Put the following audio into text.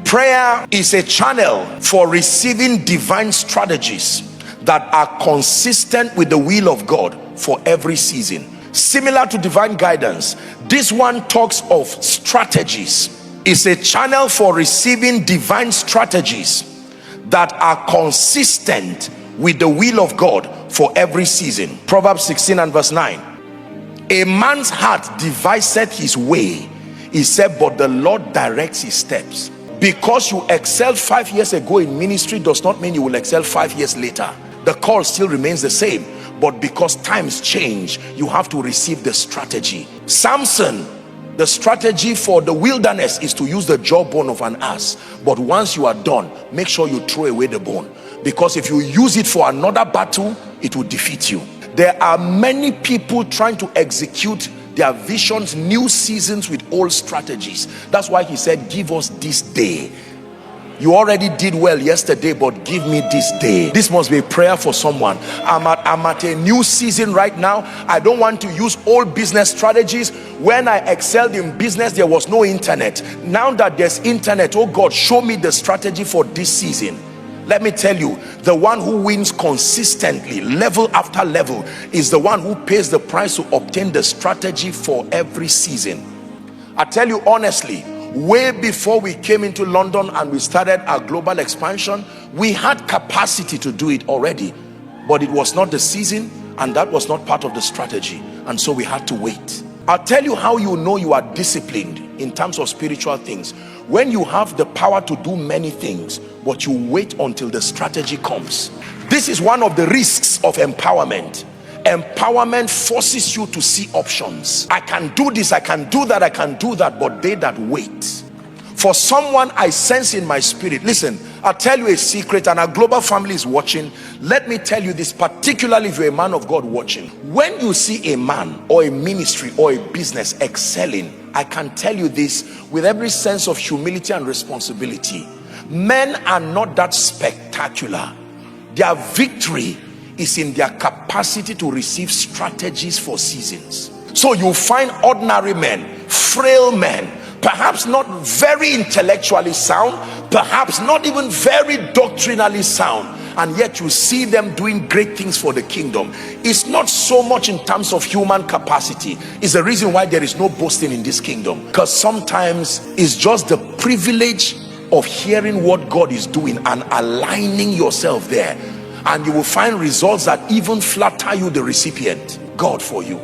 Prayer is a channel for receiving divine strategies that are consistent with the will of God for every season. Similar to divine guidance, this one talks of strategies. It's a channel for receiving divine strategies that are consistent with the will of God for every season. Proverbs 16 and verse 9. A man's heart deviseth his way, he said, but the Lord directs his steps. Because you excelled 5 years ago in ministry does not mean you will excel 5 years later. The call still remains the same, but because times change, you have to receive the strategy. Samson, the strategy for the wilderness is to use the jawbone of an ass, but once you are done, make sure you throw away the bone, because if you use it for another battle, it will defeat you. There are many people trying to execute their visions, new seasons with old strategies. That's why he said, give us this day. You already did well yesterday, but give me this day. This must be a prayer for someone. I'm at a new season right now. I don't want to use old business strategies. When I excelled in business, there was no internet. Now that there's internet, oh God, show me the strategy for this season. Let me tell you, the one who wins consistently, level after level, is the one who pays the price to obtain the strategy for every season. I tell you honestly, way before we came into London and we started our global expansion, we had capacity to do it already, but it was not the season, and that was not part of the strategy, and so we had to wait. I'll tell you how you know you are disciplined in terms of spiritual things. When you have the power to do many things, but you wait until the strategy comes. This is one of the risks of empowerment. Empowerment forces you to see options. I can do this, I can do that, I can do that, but they that wait. For someone I sense in my spirit, listen, I'll tell you a secret, and our global family is watching. Let me tell you this, particularly if you're a man of God watching. When you see a man or a ministry or a business excelling, I can tell you this with every sense of humility and responsibility. Men are not that spectacular. Their victory is in their capacity to receive strategies for seasons. So you find ordinary men, frail men, perhaps not very intellectually sound, perhaps not even very doctrinally sound, and yet you see them doing great things for the kingdom. It's not so much in terms of human capacity. It's the reason why there is no boasting in this kingdom, because sometimes it's just the privilege of hearing what God is doing and aligning yourself there, and you will find results that even flatter you, the recipient. God for you.